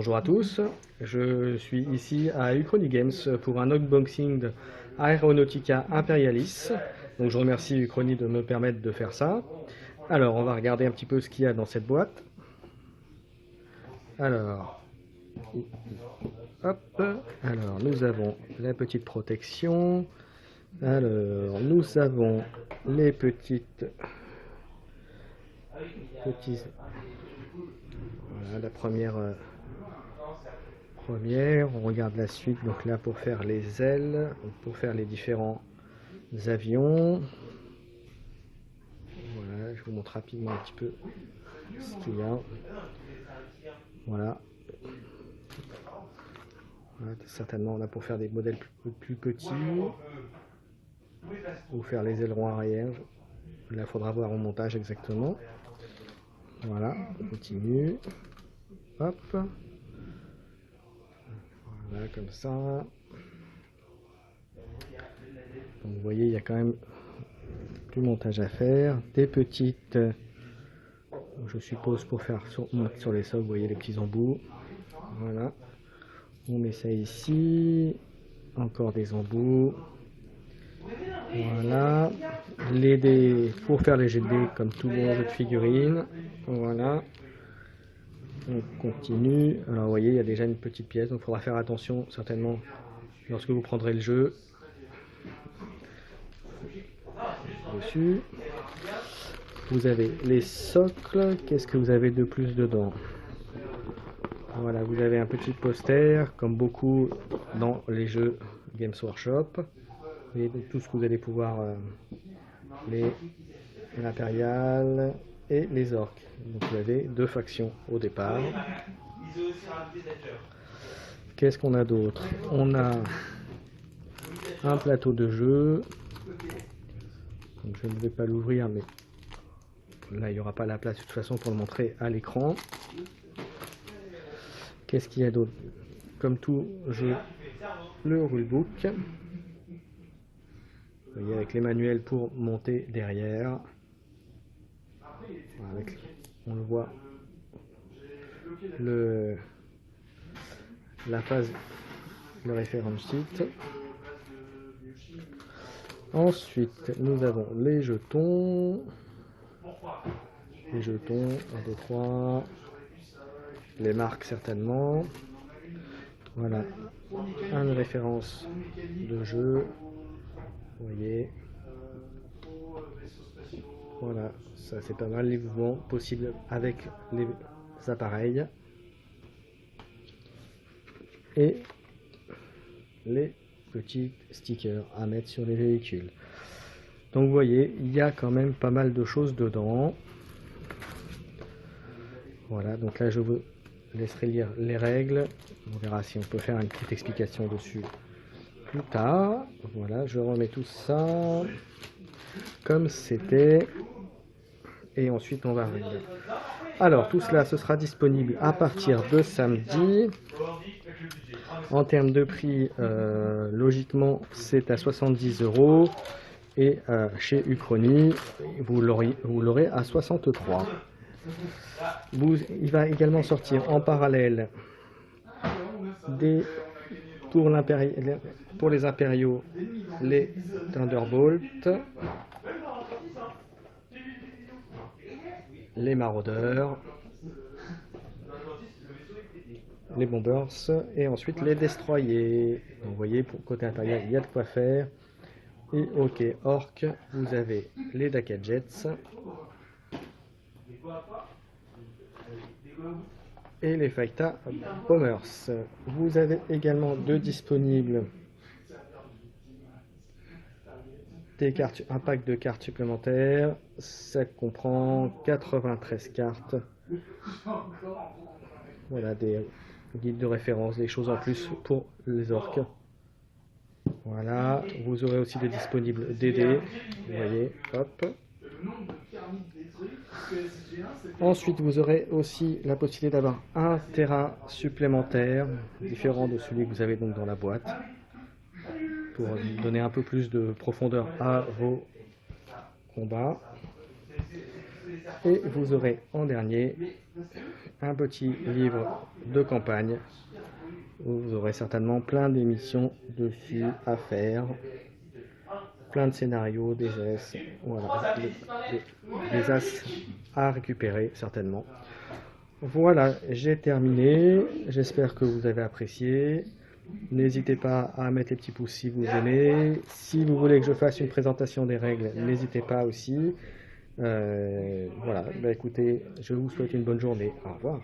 bonjour à tous, je suis ici à Uchrony Games pour un unboxing de Aeronautica Imperialis. Donc je remercie Uchrony de me permettre de faire ça. Alors on va regarder un petit peu ce qu'il y a dans cette boîte. Alors, hop, alors nous avons la petite protection. Alors nous avons les petits, voilà la première. On regarde la suite, donc là pour faire les ailes, pour faire les différents avions. Voilà, je vous montre rapidement un petit peu ce qu'il y a. Voilà. Voilà, certainement là pour faire des modèles plus petits, ou faire les ailerons arrière. Là il faudra voir au montage exactement. Voilà, on continue. Hop. Voilà, comme ça. Donc vous voyez, il y a quand même du montage à faire. Des petites, je suppose pour faire sur les sols, vous voyez les petits embouts. Voilà. On met ça ici. Encore des embouts. Voilà. Les dés pour faire les jets de dés comme tout bon jeu de figurines. Voilà. On continue. Alors vous voyez, il y a déjà une petite pièce, donc il faudra faire attention certainement lorsque vous prendrez le jeu. Dessus. Vous avez les socles. Qu'est-ce que vous avez de plus dedans? Voilà, vous avez un petit poster, comme beaucoup dans les jeux Games Workshop. Et tout ce que vous allez pouvoir, l'impérial et les orques. Donc vous avez deux factions au départ. Qu'est-ce qu'on a d'autre? On a un plateau de jeu. Donc je ne vais pas l'ouvrir, mais là il n'y aura pas la place de toute façon pour le montrer à l'écran. Qu'est-ce qu'il y a d'autre? Comme tout jeu, le rulebook. Vous voyez, avec les manuels pour monter derrière. Avec, on le voit, la phase, le référence sheet. Ensuite, nous avons les jetons. Les jetons, 1, 2, 3. Les marques certainement. Voilà, une référence de jeu. Vous voyez. Voilà, ça c'est pas mal les mouvements possibles avec les appareils. Et les petits stickers à mettre sur les véhicules. Donc vous voyez, il y a quand même pas mal de choses dedans. Voilà, donc là je vous laisserai lire les règles. On verra si on peut faire une petite explication dessus plus tard. Voilà, je remets tout ça comme c'était. Et ensuite on va regarder. Alors tout cela, ce sera disponible à partir de samedi. En termes de prix, logiquement c'est à 70 €. Et chez Uchrony, vous l'aurez à 63. Il va également sortir en parallèle pour les impériaux, les Thunderbolt, les maraudeurs, les bombers et ensuite les destroyers. Donc vous voyez, pour côté intérieur, il y a de quoi faire. Et ok, orc, vous avez les Daka Jets et les Fighta Bombers. Vous avez également de disponibles un pack de cartes supplémentaires. Ça comprend 93 cartes. Voilà, des guides de référence, des choses en plus pour les orques. Voilà, vous aurez aussi des disponibles DD, vous voyez, hop. Ensuite, vous aurez aussi la possibilité d'avoir un terrain supplémentaire, différent de celui que vous avez donc dans la boîte, pour donner un peu plus de profondeur à vos combats. Et vous aurez en dernier un petit livre de campagne où vous aurez certainement plein d'émissions dessus à faire, plein de scénarios, des as, voilà, des as à récupérer certainement. Voilà, j'ai terminé. J'espère que vous avez apprécié. N'hésitez pas à mettre les petits pouces si vous aimez. Si vous voulez que je fasse une présentation des règles, n'hésitez pas aussi. Voilà, bah écoutez, je vous souhaite une bonne journée. Au revoir.